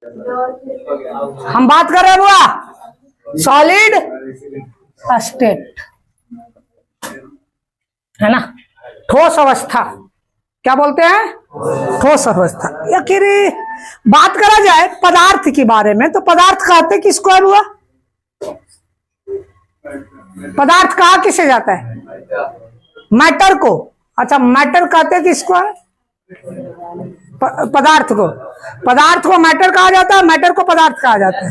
हम बात कर रहे हैं बुआ सॉलिड स्टेट, है ना, ठोस अवस्था। क्या बोलते हैं? ठोस अवस्था। आखिर बात करा जाए पदार्थ के बारे में तो पदार्थ कहते किसको है बुआ? पदार्थ कहा किसे जाता है? मैटर को। अच्छा, मैटर कहते किसको है? पदार्थ को। पदार्थ को मैटर कहा जाता है, मैटर को पदार्थ कहा जाता है।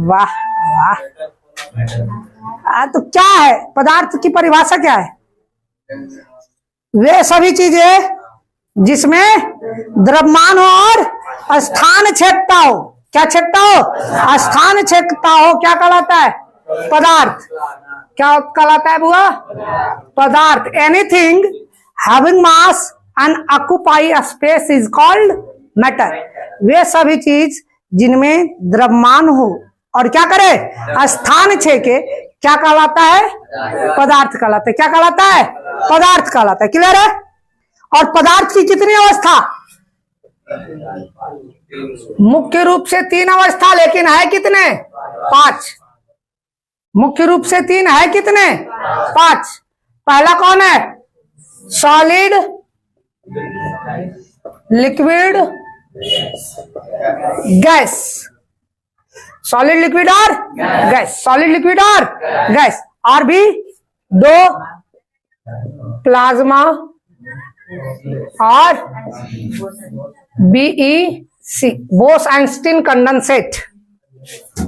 वाह वाह। तो क्या है पदार्थ की परिभाषा? क्या है? वे सभी चीजें जिसमें द्रव्यमान हो और स्थान छेदता हो। क्या छेदता हो? स्थान छेदता हो। क्या कहलाता है? पदार्थ। क्या कहलाता है बुआ? पदार्थ। Anything having mass and occupy a space is called matter. वे सभी चीज जिनमें द्रव्यमान हो और क्या करे? स्थान छेके। क्या कहलाता है? पदार्थ कहलाता है। क्या कहलाता है? पदार्थ कहलाता है। क्लियर है? और पदार्थ की कितनी अवस्था? मुख्य रूप से 3 अवस्था, लेकिन है कितने? 5। मुख्य रूप से 3 है कितने? 5। पहला कौन है? Solid, liquid, gas. Solid, liquid और गैस। सॉलिड, लिक्विड और गैस। और भी 2, प्लाज्मा और BEC, Bose-Einstein condensate.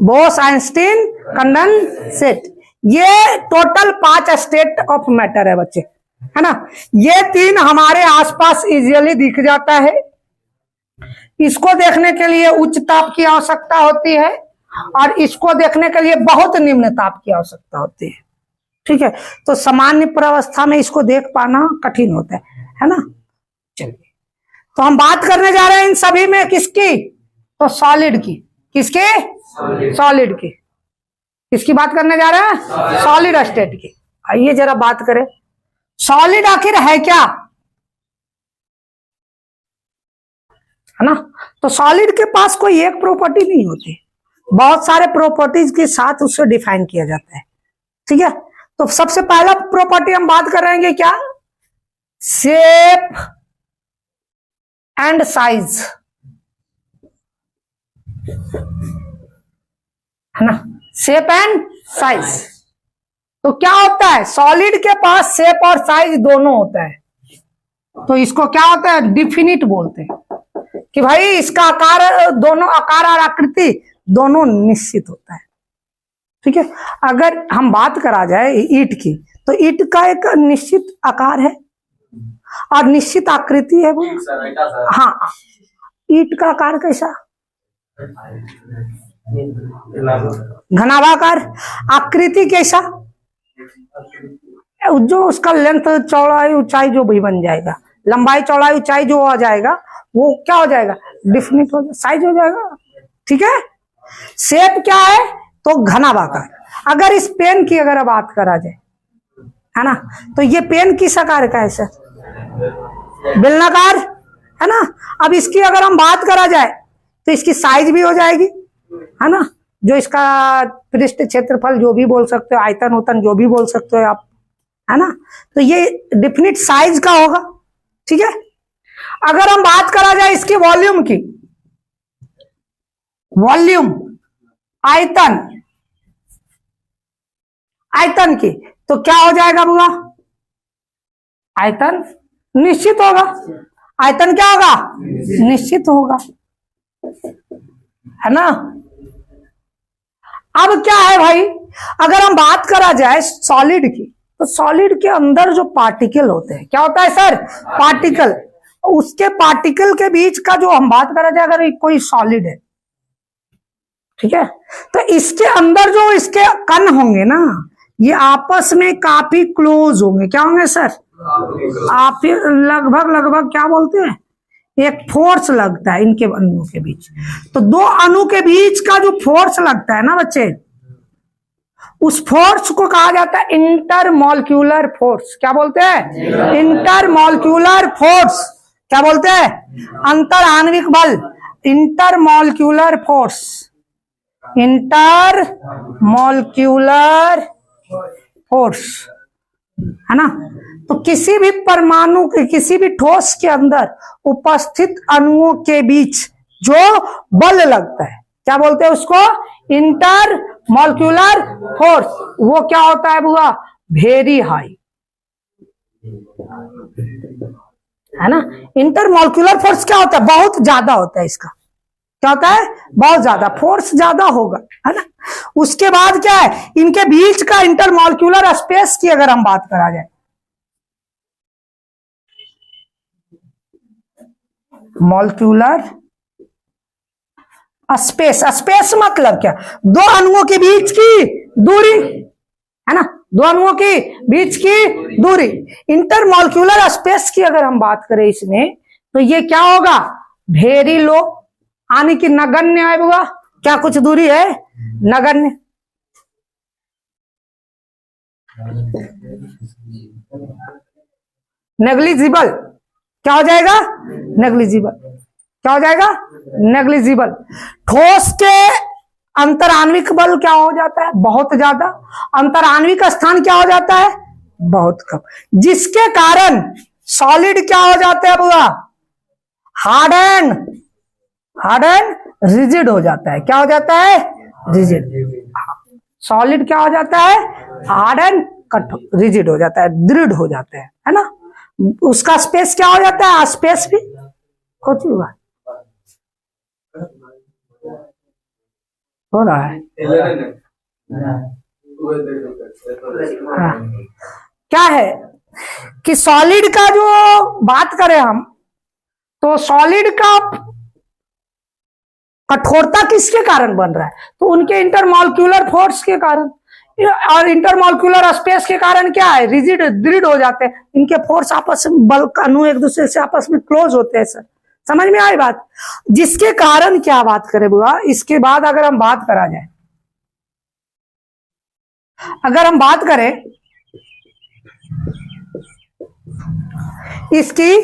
Bose-Einstein condensate. ये टोटल 5 स्टेट ऑफ मैटर है बच्चे, है ना। ये 3 हमारे आसपास इजीली दिख जाता है। इसको देखने के लिए उच्च ताप की आवश्यकता होती है और इसको देखने के लिए बहुत निम्न ताप की आवश्यकता होती है। ठीक है, तो सामान्य प्रावस्था में इसको देख पाना कठिन होता है ना। चलिए, तो हम बात करने जा रहे हैं इन सभी में किसकी? तो सॉलिड की। किसकी? सॉलिड की। किसकी बात करने जा रहे हैं? सॉलिड स्टेट की। आइए जरा बात करें, सॉलिड आखिर है क्या, है ना। तो सॉलिड के पास कोई एक प्रॉपर्टी नहीं होती, बहुत सारे प्रॉपर्टीज के साथ उससे डिफाइन किया जाता है। ठीक है, तो सबसे पहला प्रॉपर्टी हम बात कर रहे हैं क्या? शेप एंड साइज, है ना। Shape and size. तो क्या होता है? सॉलिड के पास शेप और साइज दोनों होता है। तो इसको क्या होता है? डिफिनिट बोलते हैं कि भाई इसका आकार, दोनों आकार और आकृति दोनों निश्चित होता है। ठीक है, अगर हम बात करा जाए ईंट की, तो ईंट का एक निश्चित आकार है और निश्चित आकृति है वो। हाँ, ईंट का आकार कैसा? घनाभाकार। आकृति कैसा? जो उसका लेंथ, चौड़ाई, ऊंचाई जो भी बन जाएगा, लंबाई, चौड़ाई, ऊंचाई जो आ जाएगा वो क्या हो जाएगा? डिफिनिट हो जाएगा, साइज हो जाएगा। ठीक है, शेप क्या है? तो घनाभाकार। अगर इस पेन की अगर बात करा जाए, है ना, तो ये पेन किस आकार का है सर? बेलनाकार, है ना। अब इसकी अगर हम बात करा जाए तो इसकी साइज भी हो जाएगी, है ना। जो इसका पृष्ठ क्षेत्रफल जो भी बोल सकते हो, आयतन उतन जो भी बोल सकते हो आप, है ना। तो ये डिफिनिट साइज का होगा। ठीक है, अगर हम बात करा जाए इसकी वॉल्यूम की, वॉल्यूम, आयतन, आयतन की, तो क्या हो जाएगा बुआ? आयतन निश्चित होगा। आयतन क्या होगा? निश्चित होगा, है ना। अब क्या है भाई, अगर हम बात करा जाए सॉलिड की, तो सॉलिड के अंदर जो पार्टिकल होते हैं, क्या होता है सर? पार्टिकल। उसके पार्टिकल के बीच का जो हम बात करा जाए, अगर कोई सॉलिड है, ठीक है, तो इसके अंदर जो इसके कण होंगे ना, ये आपस में काफी क्लोज होंगे। क्या होंगे सर? आप लगभग क्या बोलते हैं, एक फोर्स लगता है इनके अणुओं के बीच। तो 2 अणु के बीच का जो फोर्स लगता है ना बच्चे, उस फोर्स को कहा जाता है इंटरमॉलिक्यूलर फोर्स। क्या बोलते हैं? Intermolecular force. क्या बोलते हैं? अंतर आणविक बल। इंटरमॉलिक्यूलर फोर्स, इंटरमॉलिक्यूलर फोर्स, है ना। तो किसी भी परमाणु के, किसी भी ठोस के अंदर उपस्थित अणुओं के बीच जो बल लगता है, क्या बोलते हैं उसको? Intermolecular force. वो क्या होता है बुआ? वेरी हाई, है ना। इंटरमॉलिक्यूलर फोर्स क्या होता है? बहुत ज्यादा होता है इसका। क्या होता है? बहुत ज्यादा, फोर्स ज्यादा होगा, है ना। उसके बाद क्या है? इनके बीच का इंटरमॉलिक्यूलर स्पेस की अगर हम बात करा जाए, मॉलिक्यूलर स्पेस, स्पेस मतलब क्या? दो अणुओं के बीच की दूरी, है ना, दो अणुओं के बीच की दूरी। इंटरमॉलिक्यूलर स्पेस की अगर हम बात करें इसमें, तो ये क्या होगा? वेरी लो, यानी कि नगण्य है बुआ। क्या कुछ दूरी है? नगण्य। नेग्लिजिबल, क्या हो जाएगा? नेग्लिजिबल। क्या हो जाएगा? नेग्लिजिबल। ठोस के अंतराण्विक बल क्या हो जाता है? बहुत ज्यादा। अंतराण्विक स्थान क्या हो जाता है? बहुत कम, जिसके कारण सॉलिड क्या हो जाता है बुआ? हार्ड एंड रिजिड हो जाता है। क्या हो जाता है? रिजिड। सॉलिड क्या हो जाता है? हार्ड एंड कठोर, रिजिड हो जाता है, दृढ़ हो जाता है ना। उसका स्पेस क्या हो जाता है? स्पेस भी कुछ हुआ हो रहा है। हाँ। क्या है कि सॉलिड का जो बात करें हम, तो सॉलिड का कठोरता किसके कारण बन रहा है? तो उनके इंटरमॉलिक्यूलर फोर्स के कारण, और इंटरमॉलिक्यूलर स्पेस के कारण क्या है? रिजिड, दृढ़ हो जाते हैं। इनके फोर्स आपस में, बल अणु एक दूसरे से आपस में क्लोज होते हैं। सर समझ में आई बात? जिसके कारण क्या बात करें बुआ, इसके बाद अगर हम बात करा जाए, अगर हम बात करें इसकी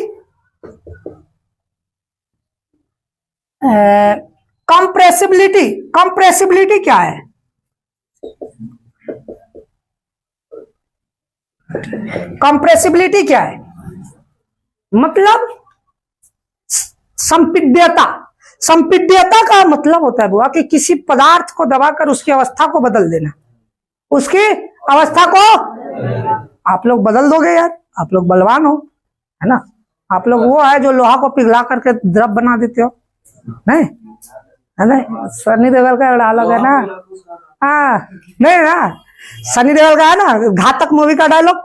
कंप्रेसिबिलिटी, कंप्रेसिबिलिटी क्या है? कंप्रेसिबिलिटी क्या है? मतलब संपीड्यता। संपीड्यता का मतलब होता है बुआ कि किसी पदार्थ को दबाकर उसकी अवस्था को बदल देना, उसकी अवस्था को। आप लोग बदल दोगे यार, आप लोग बलवान हो, है ना। आप लोग वो है जो लोहा को पिघला करके द्रव बना देते हो, नहीं है ना। सनी देओल का डायलॉग है ना, हाँ नहीं ना, सनी देओल का है ना घातक मूवी का डायलॉग,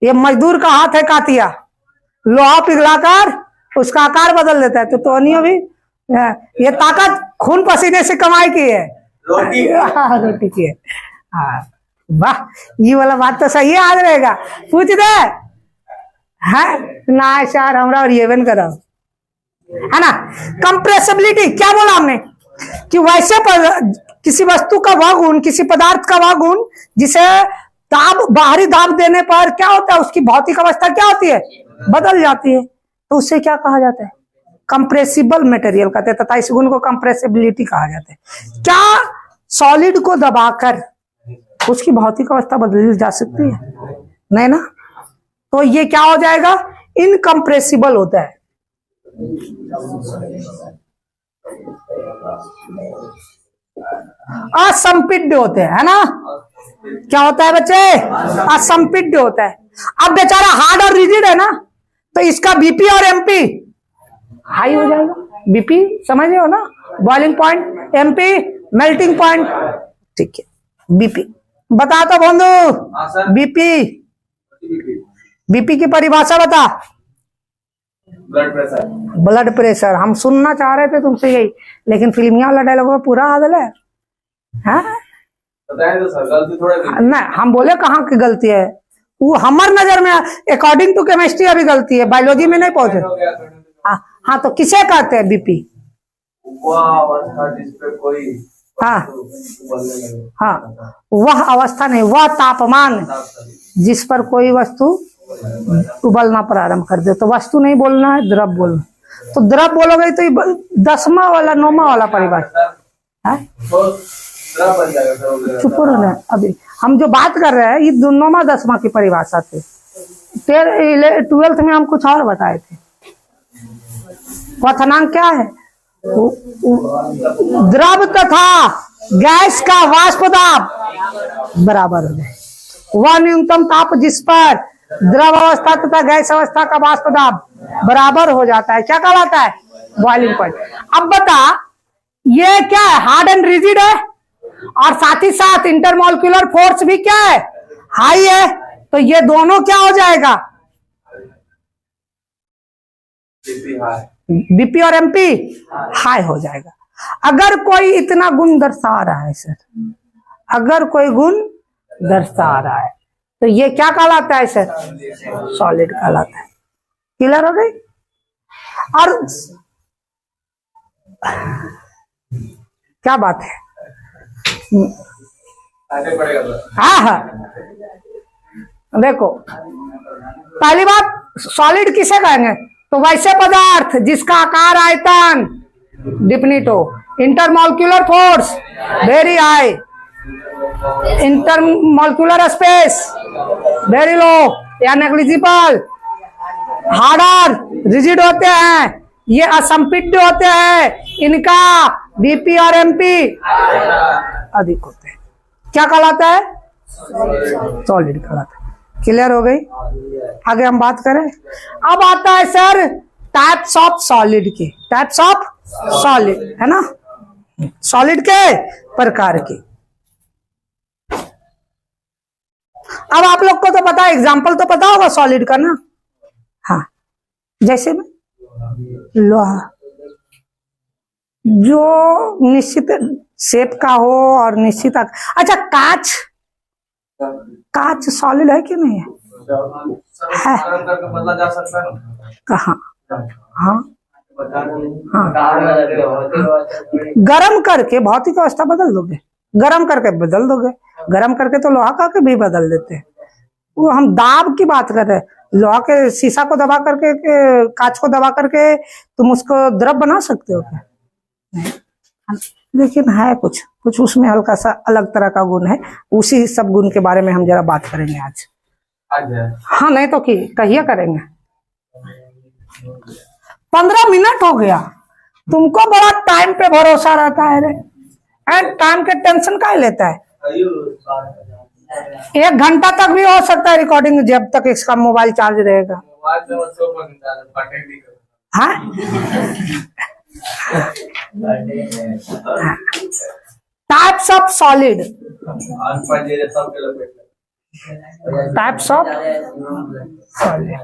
ये मजदूर का हाथ है कातिया, लोहा पिघलाकर उसका आकार बदल देता है। तो टोनियो भी ये ताकत खून पसीने से कमाई की है, रोटी की है। हाँ वाह, ये वाला बात तो सही याद रहेगा। पूछ दे है ना सर, हमरा और ये बन करो, है ना। कंप्रेसिबिलिटी क्या बोला हमने? कि वैसे किसी वस्तु का वह गुण, किसी पदार्थ का वह गुण जिसे दाब, बाहरी दाब देने पर क्या होता है? उसकी भौतिक अवस्था क्या होती है? बदल जाती है। तो उसे क्या कहा जाता है? कंप्रेसिबल मटेरियल कहते हैं, तथा इस गुण को कंप्रेसिबिलिटी कहा जाता है। क्या सॉलिड को दबाकर उसकी भौतिक अवस्था बदली जा सकती है? नहीं ना। तो ये क्या हो जाएगा? इनकंप्रेसिबल होता है। असंपिड्य होते हैं, है ना। क्या होता है बच्चे? असंपिड्य होता है। अब बेचारा हार्ड और रिजिड है ना, तो इसका बीपी और एमपी हाई हो जाएगा। बीपी समझ रहे हो ना, boiling point, MP melting point, ठीक है। बीपी बता तो बंधु, बीपी, बीपी की परिभाषा बता। Blood pressure, blood pressure. हम सुनना चाह रहे थे तुमसे यही, लेकिन फिल्मिया वाला डायलॉग पूरा आदल है। बताए तो सर, गलती थोड़ा नहीं, हम बोले कहाँ की गलती है? वो हमार नजर में अकॉर्डिंग टू केमिस्ट्री अभी गलती है, बायोलॉजी में नहीं पहुंचे। हाँ तो किसे कहते हैं बीपी? जिसपे कोई हाँ हाँ, वह अवस्था नहीं, वह तापमान जिस पर कोई वस्तु उबलना प्रारंभ कर दे। तो वस्तु नहीं बोलना है, द्रव बोलना। तो द्रव बोलोगे तो ये 10वां वाला 9वां वाला परिभाषा है। तो द्रव बन जाएगा सर, हो गया। चुप रहो, अभी हम जो बात कर रहे हैं ये 9वां 10वां की परिभाषा थी। 12th में हम कुछ और बताए थे। क्वथनांक क्या है? द्रव तथा गैस का वाष्प दाब बराबर हो जाए। वह न्यूनतम ताप जिस पर द्रव अवस्था तथा गैस अवस्था का वाष्प दाब बराबर हो जाता है क्या कहलाता है? Boiling point. अब बता, ये क्या है? हार्ड एंड रिजिड है, और साथ ही साथ इंटरमोलिकुलर फोर्स भी क्या है? हाई है। तो ये दोनों क्या हो जाएगा? बीपी और एमपी हाई हो जाएगा। अगर कोई इतना गुण दर्शा रहा है सर, अगर कोई गुण दर्शा रहा है तो ये क्या कहलाता है सर? सॉलिड कहलाता है। क्लियर हो गई? और क्या बात है? हाँ हाँ, देखो पहली बात, सॉलिड किसे कहेंगे? तो वैसे पदार्थ जिसका आकार आयतन डिफिनिट हो, intermolecular force very high, intermolecular space very low या नेग्लिजिबल, हार्डर रिजिड होते हैं, ये असंपिड्ड होते हैं, इनका बीपी और एमपी अधिक होते हैं। क्या कहलाता है? सॉलिड कहलाता है। क्लियर हो गई? आगे हम बात करें। अब आता है सर टाइप्स ऑफ सॉलिड की। टाइप्स ऑफ सॉलिड है ना, सॉलिड के प्रकार की। अब आप लोग को तो पता है, एग्जाम्पल तो पता होगा सॉलिड का ना। हाँ, जैसे में लोहा, जो निश्चित शेप का हो और निश्चित अच्छा, कांच, कांच सॉलिड है कि नहीं है? बदला जा सकता है कहाँ? हाँ हाँ, गरम करके भौतिक अवस्था बदल दोगे, गरम करके बदल दोगे। गरम करके तो लोहा का के भी बदल देते हैं। वो हम दाब की बात कर रहे हैं। लोहा के शीशा को दबा करके, कांच को दबा करके तुम उसको द्रव बना सकते हो क्या? नहीं। लेकिन है कुछ कुछ उसमें हल्का सा अलग तरह का गुण है। उसी सब गुण के बारे में हम जरा बात करेंगे आज। हाँ, नहीं तो कहिए करेंगे। 15 मिनट हो गया, तुमको बड़ा टाइम पे भरोसा रहता है रे। टाइम के टेंशन काहे लेता है? 1 घंटा तक भी हो सकता है रिकॉर्डिंग, जब तक इसका मोबाइल चार्ज रहेगा। हाँ, types of solid. Types of solid,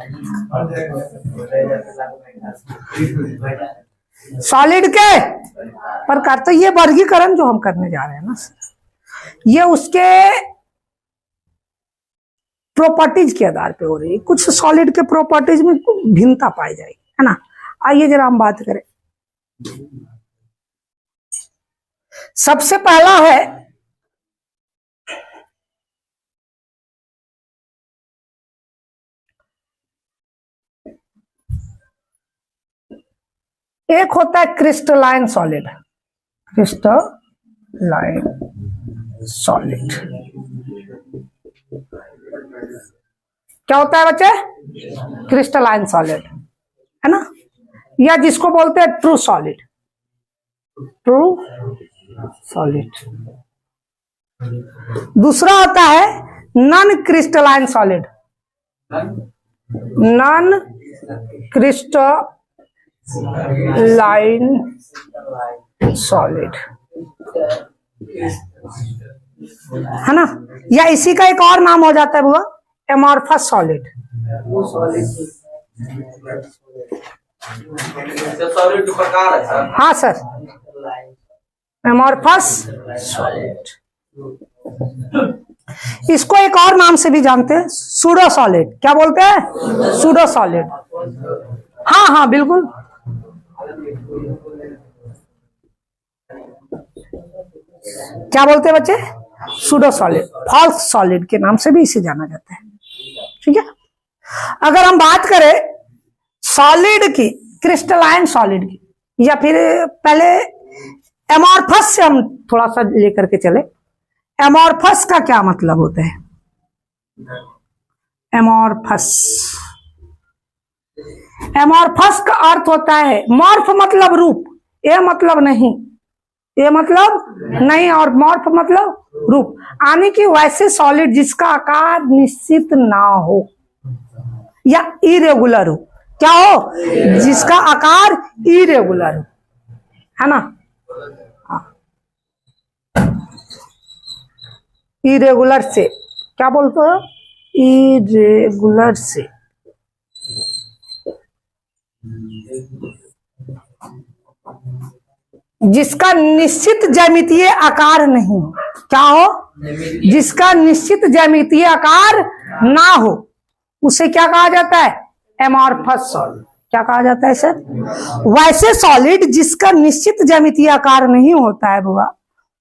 solid के प्रकार। तो ये वर्गीकरण जो हम करने जा रहे हैं ना, ये उसके प्रॉपर्टीज के आधार पे हो रही है। कुछ सॉलिड के प्रॉपर्टीज में भिन्नता पाई जाएगी, है ना। आइए जरा हम बात करें। सबसे पहला है एक होता है क्रिस्टलाइन सॉलिड। क्रिस्टलाइन सॉलिड क्या होता है बच्चे? क्रिस्टलाइन सॉलिड, है ना, या जिसको बोलते हैं ट्रू सॉलिड। True solid. दूसरा होता है non crystalline solid. Non crystalline solid, है ना, या इसी का एक और नाम हो जाता है बुआ, एमॉर्फस सॉलिड। सॉलिड प्रकार है सर। हाँ सर, एमॉर्फस सॉलिड। इसको एक और नाम से भी जानते हैं, सूडो सॉलिड। क्या बोलते हैं? Pseudo solid. हाँ हाँ बिल्कुल। क्या बोलते हैं बच्चे? सूडो सॉलिड, फॉल्स सॉलिड के नाम से भी इसे जाना जाता है। ठीक है। अगर हम बात करें सॉलिड की, क्रिस्टलाइन सॉलिड की, या फिर पहले एमॉर्फस से हम थोड़ा सा लेकर के चले। एमॉर्फस का क्या मतलब होता है? एमॉर्फस, एमॉर्फस का अर्थ होता है, मॉर्फ मतलब रूप, ए मतलब नहीं, ए मतलब नहीं और मॉर्फ मतलब रूप, यानी कि वैसे सॉलिड जिसका आकार निश्चित ना हो या इरेगुलर हो। क्या हो? जिसका आकार इरेगुलर हो, है ना। इरेगुलर से क्या बोलते हो? इरेगुलर से, जिसका निश्चित ज्यामितीय आकार नहीं हो। क्या हो? जिसका निश्चित ज्यामितीय आकार ना हो, उसे क्या कहा जाता है? Amorphous solid. क्या कहा जाता है सर? वैसे सॉलिड जिसका निश्चित ज्यामितीय आकार नहीं होता है बुआ,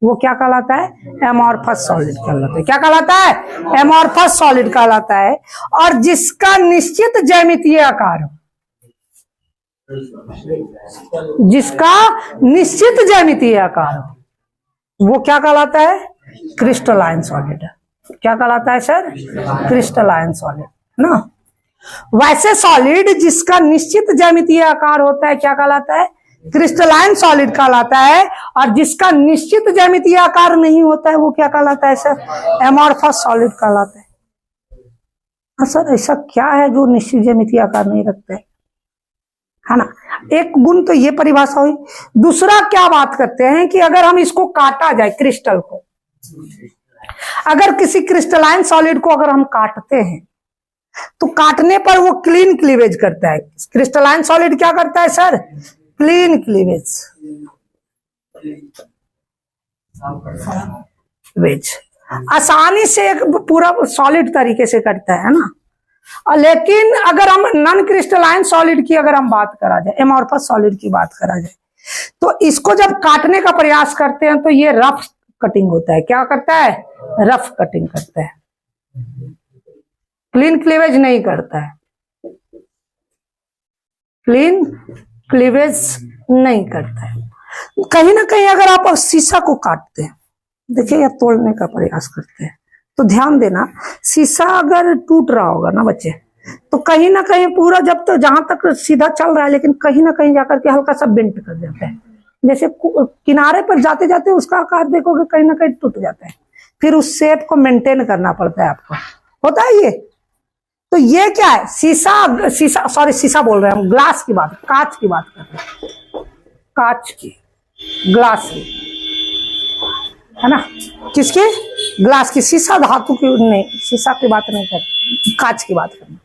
वो क्या कहलाता है? एमॉर्फस सॉलिड कहलाता है। क्या कहलाता है? एमॉर्फस सॉलिड कहलाता है। और जिसका निश्चित ज्यामितीय आकार हो, जिसका निश्चित ज्यामितीय आकार हो, वो क्या कहलाता है? Crystalline solid. क्या कहलाता है सर? क्रिस्टलाइन सॉलिड ना। वैसे सॉलिड जिसका निश्चित ज्यामितीय आकार होता है क्या कहलाता है? क्रिस्टलाइन सॉलिड कहलाता है। और जिसका निश्चित ज्यामितीय आकार नहीं होता है वो क्या कहलाता है सर? एमॉर्फस सॉलिड कहलाता है। हाँ सर, ऐसा क्या है जो निश्चित ज्यामितीय आकार नहीं रखता है ना। एक गुण तो ये परिभाषा हुई। दूसरा क्या बात करते हैं कि अगर हम इसको काटा जाए, क्रिस्टल को, अगर किसी क्रिस्टलाइन सॉलिड को अगर हम काटते हैं तो काटने पर वो क्लीन क्लीवेज करता है। क्रिस्टलाइन सॉलिड क्या करता है सर? क्लीन क्लीवेज, आसानी से एक पूरा सॉलिड तरीके से करता है ना। लेकिन अगर हम नॉन क्रिस्टलाइन सॉलिड की अगर हम बात करा जाए, एमॉर्फस सॉलिड की बात करा जाए, तो इसको जब काटने का प्रयास करते हैं तो ये रफ कटिंग होता है। क्या करता है? रफ कटिंग करता है, क्लीन क्लीवेज नहीं करता है। क्लीन क्लीवेज नहीं करता है। कहीं ना कहीं अगर आप शीशा को काटते हैं, देखिए, या तोड़ने का प्रयास करते हैं, तो ध्यान देना, शीशा अगर टूट रहा होगा ना बच्चे, तो कहीं ना कहीं पूरा, जब तक जहां तक सीधा चल रहा है, लेकिन कहीं ना कहीं जाकर के हल्का सा बेंट कर जाता है। जैसे किनारे पर जाते जाते उसका आकार देखोगे कहीं ना कहीं टूट जाता है, फिर उस शेप को मेंटेन करना पड़ता है आपको, होता है ये। तो ये क्या है? शीशा बोल रहे हैं हम, ग्लास की बात, कांच की बात कर रहे हैं, कांच की, ग्लास की, है ना। किसकी? ग्लास की। शीशा धातु की नहीं, शीशा की बात नहीं कर, कांच की बात करना।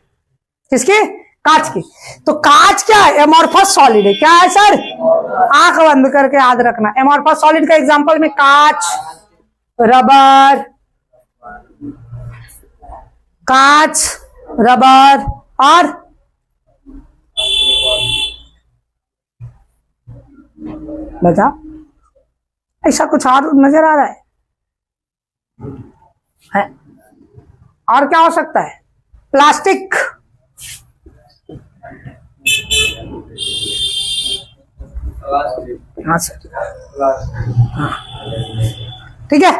किसकी? कांच की। तो कांच क्या है? एमॉर्फस सॉलिड है। क्या है सर? आंख बंद करके याद रखना। एमॉर्फस सॉलिड का एग्जांपल में कांच, रबर, कांच, रबर और बता, ऐसा कुछ और नजर आ रहा है? और क्या हो सकता है? प्लास्टिक, हाँ सर, हाँ, ठीक है।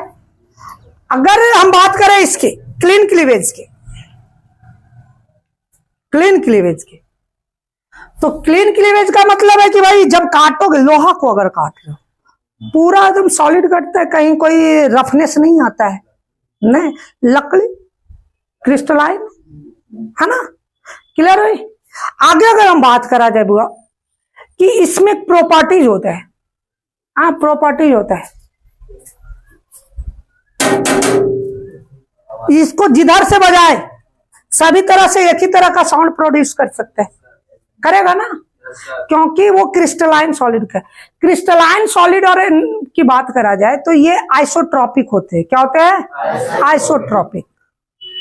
अगर हम बात करें इसके क्लीन क्लीवेज के, क्लीन क्लीवेज के, तो क्लीन क्लीवेज का मतलब है कि भाई जब काटोगे, लोहा को अगर काट रहे हो, पूरा एकदम सॉलिड कटता है, कहीं कोई रफनेस नहीं आता है, नहीं, लकड़ी क्रिस्टलाइन, है ना। क्लियर है? आगे अगर हम बात करा जाए बुआ कि इसमें प्रॉपर्टीज होता है, हाँ प्रॉपर्टीज होता है, इसको जिधर से बजाए सभी तरह से एक ही तरह का साउंड प्रोड्यूस कर सकते हैं, करेगा ना, क्योंकि वो क्रिस्टलाइन सॉलिड का। क्रिस्टलाइन सॉलिड और की बात करा जाए तो ये आइसोट्रॉपिक होते हैं। क्या होते हैं? आइसोट्रॉपिक।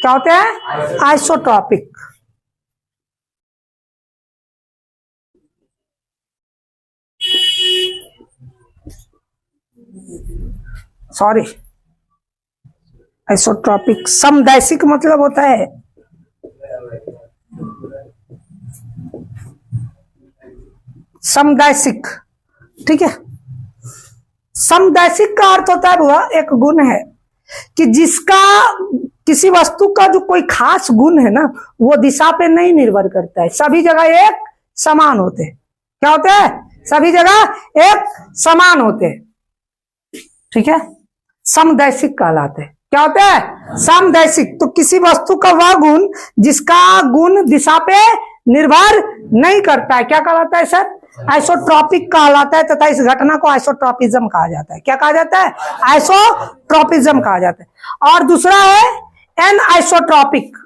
क्या होते हैं? आइसोट्रॉपिक। सॉरी, आइसोट्रॉपिक समदैशिक मतलब होता है समदैशिक, ठीक है। समदैशिक का अर्थ होता है बुआ, एक गुण है कि जिसका किसी वस्तु का जो कोई खास गुण है ना, वो दिशा पे नहीं निर्भर करता है, सभी जगह एक समान होते हैं। क्या होते हैं? सभी जगह एक समान होते हैं, ठीक है। समदैशिक कहलाते हैं। क्या होते हैं? समदैशिक। तो किसी वस्तु का वह गुण जिसका गुण दिशा पे निर्भर नहीं करता है, क्या कहलाता है सर? आइसोट्रॉपिक कहलाता है, तथा इस घटना को आइसोट्रॉपिज्म कहा जाता है। क्या कहा जाता है? आइसोट्रॉपिज्म कहा जाता है। और दूसरा है एन आइसोट्रॉपिक,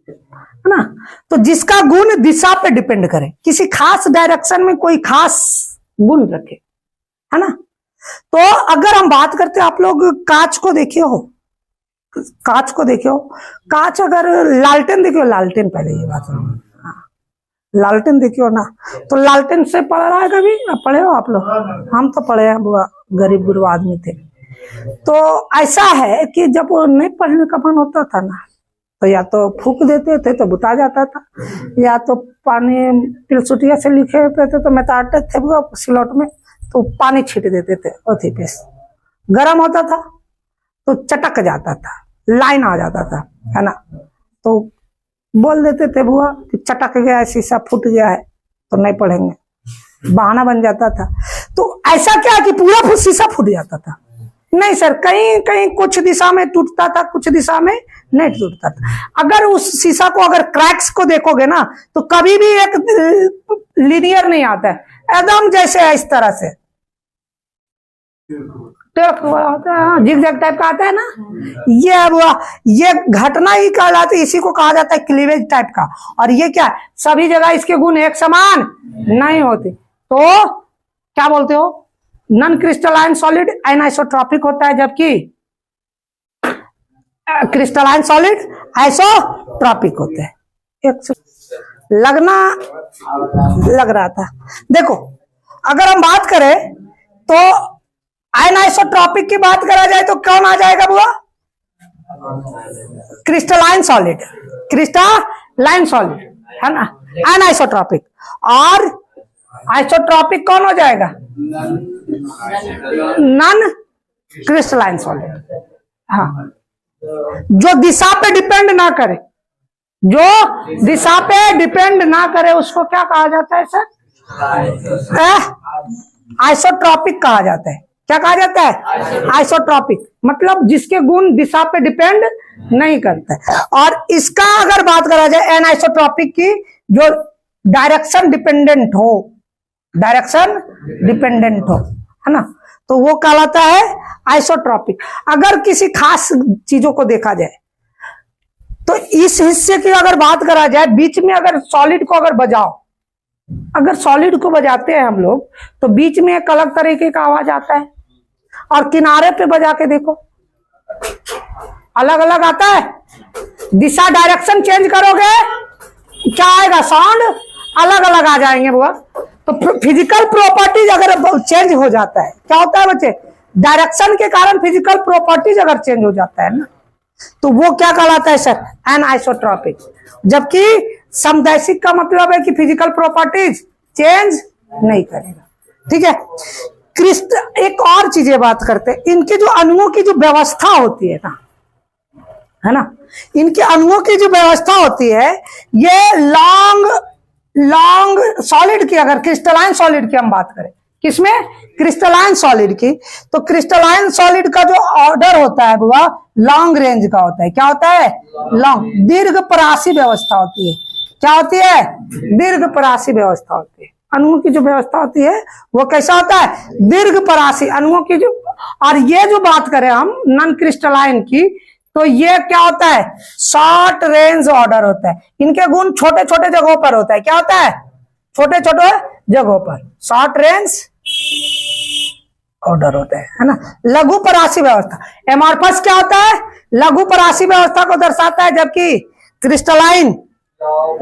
है ना। तो जिसका गुण दिशा पे डिपेंड करे, किसी खास डायरेक्शन में कोई खास गुण रखे, है ना। तो अगर हम बात करते हैं, आप लोग कांच को देखे हो, कांच को देखे हो, कांच अगर लालटेन देखे हो, लालटेन पहले ये बात, हाँ, लालटेन देखे हो ना, तो लालटेन से पढ़ रहा है कभी? पढ़े हो आप लोग? हम तो पढ़े हैं बुआ, गरीब गुरु आदमी थे। तो ऐसा है कि जब नहीं पढ़ने का मन होता था ना, तो या तो फूक देते थे तो बुता जाता था, या तो पानी तिलसुटिया से लिखे होते थे तो मेताते थे बुआ सिलौट में, तो पानी छीट देते थे अथी पे, गर्म होता था तो चटक जाता था, लाइन आ जाता था, है ना। तो बोल देते थे बुआ कि चटक गया है, शीशा फूट गया है, तो नहीं पढ़ेंगे, बहाना बन जाता था। तो ऐसा क्या कि पूरा शीशा फूट जाता था? नहीं सर, कहीं कहीं कुछ दिशा में टूटता था, कुछ दिशा में नहीं टूटता था। अगर उस शीशा को, अगर क्रैक्स को देखोगे ना, तो कभी भी एक लीनियर नहीं आता है, एकदम जैसे इस तरह से जिगजैग टाइप का आता है ना, ये घटना ही कहलाती है, इसी को कहा जाता है क्लीवेज टाइप का। और ये क्या, सभी जगह इसके गुण एक समान नहीं होते। तो क्या बोलते हो? नॉन क्रिस्टलाइन सॉलिड एनाइसोट्रॉपिक होता है, जबकि क्रिस्टलाइन सॉलिड आइसोट्रॉपिक होते हैं। एक लगना लग रहा था। देखो, अगर हम बात करें तो एनाइसोट्रॉपिक की बात करा जाए तो कौन आ जाएगा बुआ? क्रिस्टलाइन सॉलिड, क्रिस्टलाइन सॉलिड, है ना, एनाइसोट्रॉपिक। और आइसोट्रॉपिक कौन हो जाएगा? Non crystalline solid. हाँ, जो दिशा पे डिपेंड ना करे, जो दिशा पे डिपेंड ना करे, उसको क्या कहा जाता है सर? आइसोट्रॉपिक कहा जाता है। क्या कहा जाता है? आइसोट्रॉपिक, मतलब जिसके गुण दिशा पे डिपेंड नहीं करता है। और इसका अगर बात करा जाए एनाइसोट्रॉपिक की, जो डायरेक्शन डिपेंडेंट हो, डायरेक्शन डिपेंडेंट हो, है ना, तो वो कहलाता है आइसोट्रॉपिक। अगर किसी खास चीजों को देखा जाए तो इस हिस्से की अगर बात करा जाए, बीच में अगर सॉलिड को अगर बजाओ, अगर सॉलिड को बजाते हैं हम लोग, तो बीच में एक अलग तरीके का आवाज आता है, और किनारे पे बजा के देखो अलग अलग आता है। दिशा डायरेक्शन चेंज करोगे क्या आएगा? साउंड अलग अलग आ जाएंगे बुआ। तो फिजिकल प्रॉपर्टीज अगर चेंज हो जाता है, क्या होता है बच्चे? डायरेक्शन के कारण फिजिकल प्रॉपर्टीज अगर चेंज हो जाता है ना, तो वो क्या कहलाता है सर? एनाइसोट्रॉपिक। जबकि समदैशिक का मतलब है कि फिजिकल प्रॉपर्टीज चेंज नहीं करेगा, ठीक है। एक और चीजें बात करते हैं, इनके जो अणुओं की जो व्यवस्था होती है ना, है ना, इनके अणुओं की जो व्यवस्था होती है, ये लॉन्ग सॉलिड की, अगर क्रिस्टलाइन सॉलिड की हम बात करें, किसमें? क्रिस्टलाइन सॉलिड की, तो क्रिस्टलाइन सॉलिड का जो ऑर्डर होता है वो लॉन्ग रेंज का होता है। क्या होता है? लॉन्ग, दीर्घपरासी व्यवस्था होती है। क्या होती है? दीर्घपरासी व्यवस्था होती है। अणुओं की जो व्यवस्था होती है वो कैसा होता है? दीर्घपरासी अणुओं की जो। और ये जो बात करें हम नॉन क्रिस्टलाइन की, तो ये क्या होता है? शॉर्ट रेंज ऑर्डर होता है। इनके गुण छोटे छोटे जगहों पर होता है। क्या होता है? छोटे छोटे जगहों पर शॉर्ट रेंज ऑर्डर होता है ना। लघु परासी व्यवस्था, एमॉर्फस क्या होता है? लघु परासी व्यवस्था को दर्शाता है, जबकि क्रिस्टलाइन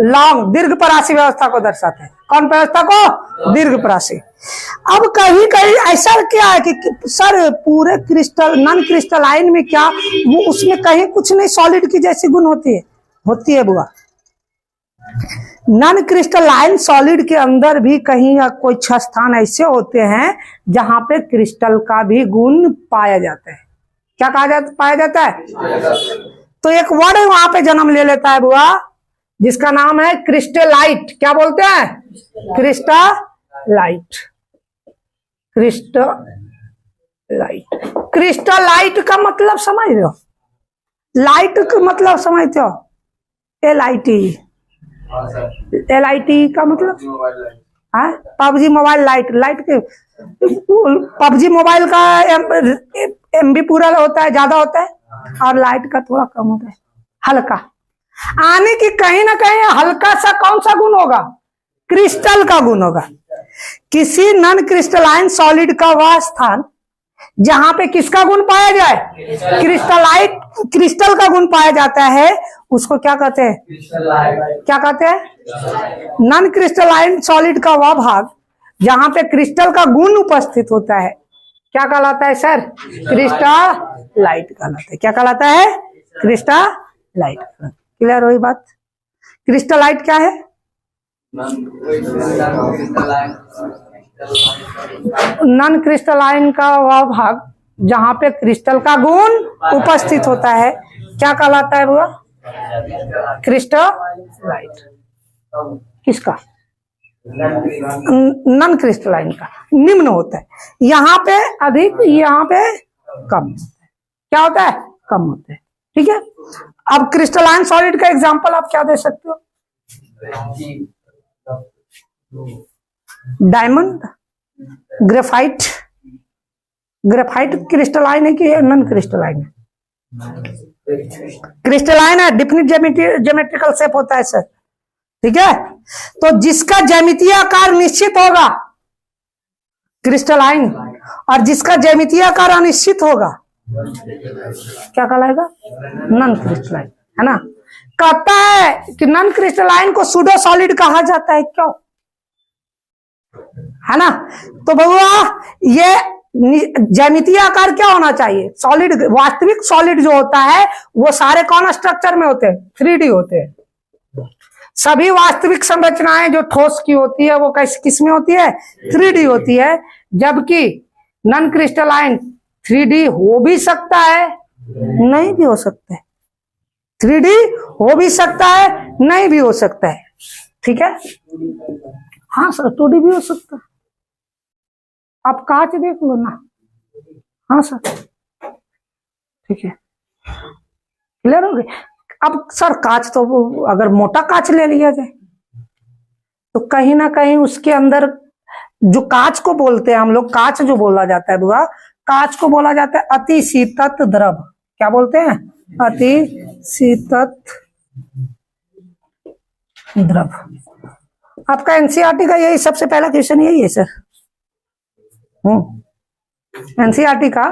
लॉन्ग दीर्घ परासी व्यवस्था को दर्शाता है। कौन व्यवस्था को? दीर्घ परासी। अब कहीं कहीं ऐसा क्या है कि सर पूरे क्रिस्टल नॉन क्रिस्टलाइन में क्या वो उसमें कहीं कुछ नहीं सॉलिड की जैसी गुण होती है? होती है बुआ, नॉन क्रिस्टलाइन सॉलिड के अंदर भी कहीं या कोई स्थान ऐसे होते हैं जहां पे क्रिस्टल का भी गुण पाया जाता है। क्या पाया जाता है? तो एक वर्ड वहां पे जन्म ले लेता है बुआ, जिसका नाम है क्रिस्टलाइट। क्या बोलते हैं? क्रिस्टलाइट। क्रिस्टलाइट का मतलब समझ रहे हो? लाइट का मतलब समझते हो? LIT। LIT का मतलब पबजी मोबाइल लाइट के पबजी मोबाइल का MB पूरा होता है, ज्यादा होता है, और लाइट का थोड़ा कम होता है, हल्का। आने की कहीं ना कहीं हल्का सा कौन सा गुण होगा? क्रिस्टल का गुण होगा। किसी नॉन क्रिस्टलाइन सॉलिड का वह स्थान जहां पे किसका गुण पाया जाए? क्रिस्टल का गुण पाया जाता है, उसको क्या कहते हैं? क्या कहते हैं? नॉन क्रिस्टलाइन सॉलिड का वह भाग जहां पे क्रिस्टल का गुण उपस्थित होता है, क्या कहलाता है सर? क्रिस्टलाइट कहलाता है। क्या कहलाता है? क्रिस्टलाइट। क्लियर हुई बात? क्रिस्टलाइट क्या है? नॉन क्रिस्टलाइन का वह भाग जहां पे क्रिस्टल का गुण उपस्थित होता है, क्या कहलाता है बुआ? क्रिस्टलाइट। किसका? नॉन क्रिस्टलाइन का निम्न होता है, यहाँ पे अधिक, यहाँ पे कम होता है। क्या होता है? कम होता है। ठीक है। अब क्रिस्टलाइन सॉलिड का एग्जांपल आप क्या दे सकते हो? Diamond, graphite. ग्रेफाइट क्रिस्टलाइन है कि नॉन क्रिस्टलाइन है? क्रिस्टलाइन है, डिफिनिट ज्योमेट्रिकल शेप होता है सर। ठीक है। तो जिसका ज्यामितीय आकार निश्चित होगा क्रिस्टलाइन, और जिसका ज्यामितीय आकार अनिश्चित होगा क्या कहलाएगा? नॉन क्रिस्टलाइन, है ना। कहता है कि नॉन क्रिस्टलाइन को सूडो सॉलिड कहा जाता है, क्यों? है ना। तो बउआ ये ज्यामितीय आकार क्या होना चाहिए? सॉलिड, वास्तविक सॉलिड जो होता है वो सारे कौन स्ट्रक्चर में होते हैं? 3D होते हैं। सभी वास्तविक संरचनाएं जो ठोस की होती है वो किस में होती है? 3D होती है। जबकि नॉन क्रिस्टलाइन 3D हो भी सकता है, नहीं भी हो सकता है। 3D हो भी सकता है, नहीं भी हो सकता है। ठीक है। हाँ सर, 2D भी हो सकता है। आप कांच देख लो ना। हाँ सर, ठीक है, क्लियर हो गए। अब सर कांच तो अगर मोटा कांच ले लिया जाए तो कहीं ना कहीं उसके अंदर जो कांच को बोलते हैं हम लोग, कांच जो बोला जाता है बुआ, कांच को बोला जाता है अति शीतत द्रव। क्या बोलते हैं? अति शीतत द्रव। आपका एनसीईआरटी का यही सबसे पहला क्वेश्चन यही है सर। एनसीईआरटी का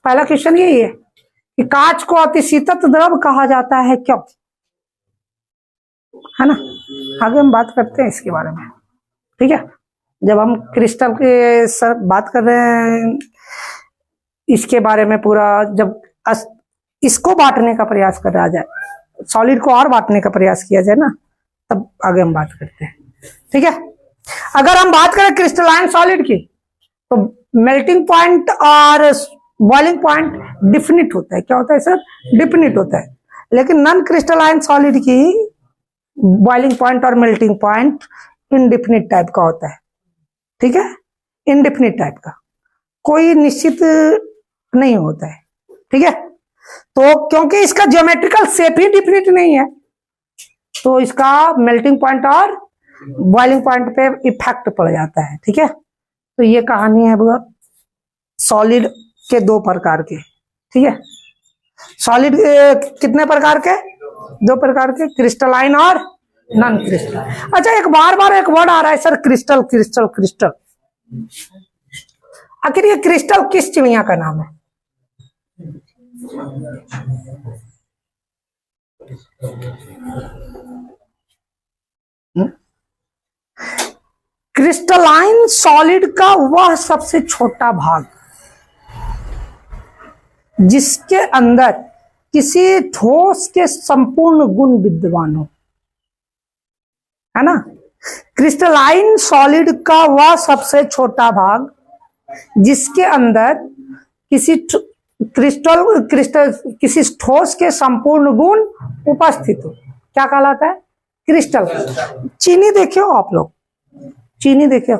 पहला क्वेश्चन यही है कि कांच को अति शीतत द्रव कहा जाता है, क्यों? है ना। आगे हम बात करते हैं इसके बारे में। ठीक है। जब हम क्रिस्टल के सर बात कर रहे हैं इसके बारे में पूरा, जब इसको बांटने का प्रयास करा जाए, सॉलिड को और बांटने का प्रयास किया जाए ना, तब आगे हम बात करते हैं। ठीक है। अगर हम बात करें क्रिस्टलाइन सॉलिड की तो मेल्टिंग पॉइंट और बॉइलिंग पॉइंट डिफिनिट होता है। क्या होता है सर? डिफिनिट होता है। लेकिन नॉन क्रिस्टलाइन सॉलिड की बॉइलिंग पॉइंट और मेल्टिंग पॉइंट इनडिफिनिट टाइप का होता है। ठीक है। इनडिफिनिट टाइप का, कोई निश्चित नहीं होता है। ठीक है। तो क्योंकि इसका ज्योमेट्रिकल शेप ही डिफिनिट नहीं है, तो इसका मेल्टिंग पॉइंट और बॉइलिंग पॉइंट पे इफेक्ट पड़ जाता है। ठीक है। तो ये कहानी है बुआ सॉलिड के दो प्रकार के। ठीक है। सॉलिड कितने प्रकार के? दो प्रकार के, क्रिस्टलाइन और नॉन क्रिस्टलाइन। अच्छा, एक बार एक वर्ड आ रहा है सर, क्रिस्टल क्रिस्टल क्रिस्टल। आखिर ये क्रिस्टल किस चिड़िया का नाम है? क्रिस्टलाइन सॉलिड का वह सबसे छोटा भाग जिसके अंदर किसी ठोस के संपूर्ण गुण विद्यमान हो। है ना। क्रिस्टलाइन सॉलिड का वह सबसे छोटा भाग जिसके अंदर किसी किसी ठोस के संपूर्ण गुण उपस्थित हो, क्या कहलाता है? क्रिस्टल। चीनी देखियो आप लोग, चीनी देखियो,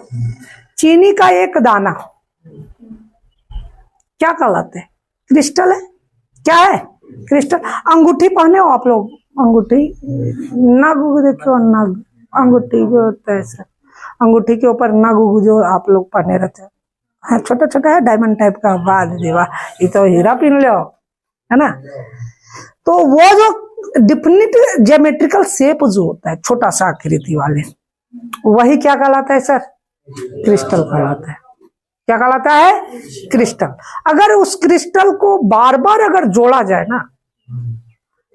चीनी का एक दाना क्या कहलाते हैं? क्रिस्टल है। क्या है? क्रिस्टल। अंगूठी पहने हो आप लोग, अंगूठी, नग देखियो, नग, अंगूठी जो होता है सर, अंगूठी के ऊपर नग जो आप लोग पहने रहते हैं, हाँ, छोटा छोटा है, डायमंड टाइप का। वाह देवा, ये तो हीरा पहन लो, है ना। तो वो जो डिफिनिट ज्योमेट्रिकल शेप जो होता है, छोटा सा आकृति वाले, वही क्या कहलाता है सर? क्रिस्टल कहलाता है। क्या कहलाता है? क्रिस्टल। अगर उस क्रिस्टल को बार बार अगर जोड़ा जाए ना,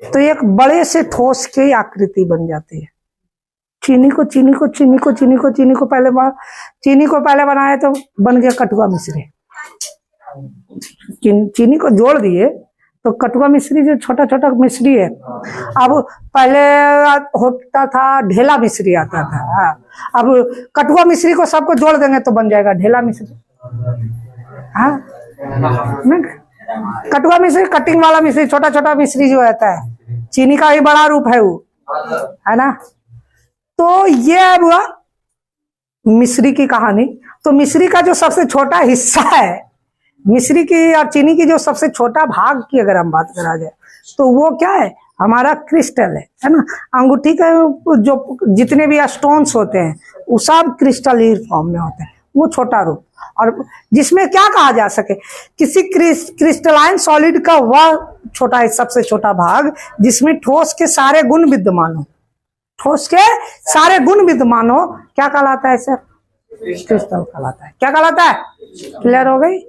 तो एक बड़े से ठोस की आकृति बन जाती है। चीनी को पहले बनाया तो बन गया कटुआ मिश्री। चीनी को जोड़ दिए तो कटुआ मिश्री, जो छोटा छोटा मिश्री है, अब पहले होता था ढेला मिश्री आता था, हाँ। अब कटुआ मिश्री को सबको जोड़ देंगे तो बन जाएगा ढेला मिश्री, हाँ। कटुआ मिश्री कटिंग वाला मिश्री, छोटा छोटा मिश्री जो रहता है, चीनी का ही बड़ा रूप है वो, है ना। तो ये हुआ मिश्री की कहानी। तो मिश्री का जो सबसे छोटा हिस्सा है, मिश्री की और चीनी की जो सबसे छोटा भाग की अगर हम बात करा जाए, तो वो क्या है? हमारा क्रिस्टल है ना। अंगूठी के जो जितने भी स्टोन्स होते हैं वो सब क्रिस्टल फॉर्म में होते हैं, वो छोटा रूप। और जिसमें क्या कहा जा सके, किसी क्रिस्टलाइन सॉलिड का वह छोटा, सबसे छोटा भाग जिसमें ठोस के सारे गुण विद्यमान हो, ठोस के सारे गुण विद्यमान हो, क्या कहलाता है सर? क्रिस्टल कहलाता है। क्या कहलाता है? क्लियर हो गई?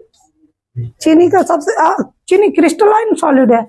चीनी का सबसे चीनी क्रिस्टलाइन सॉलिड है।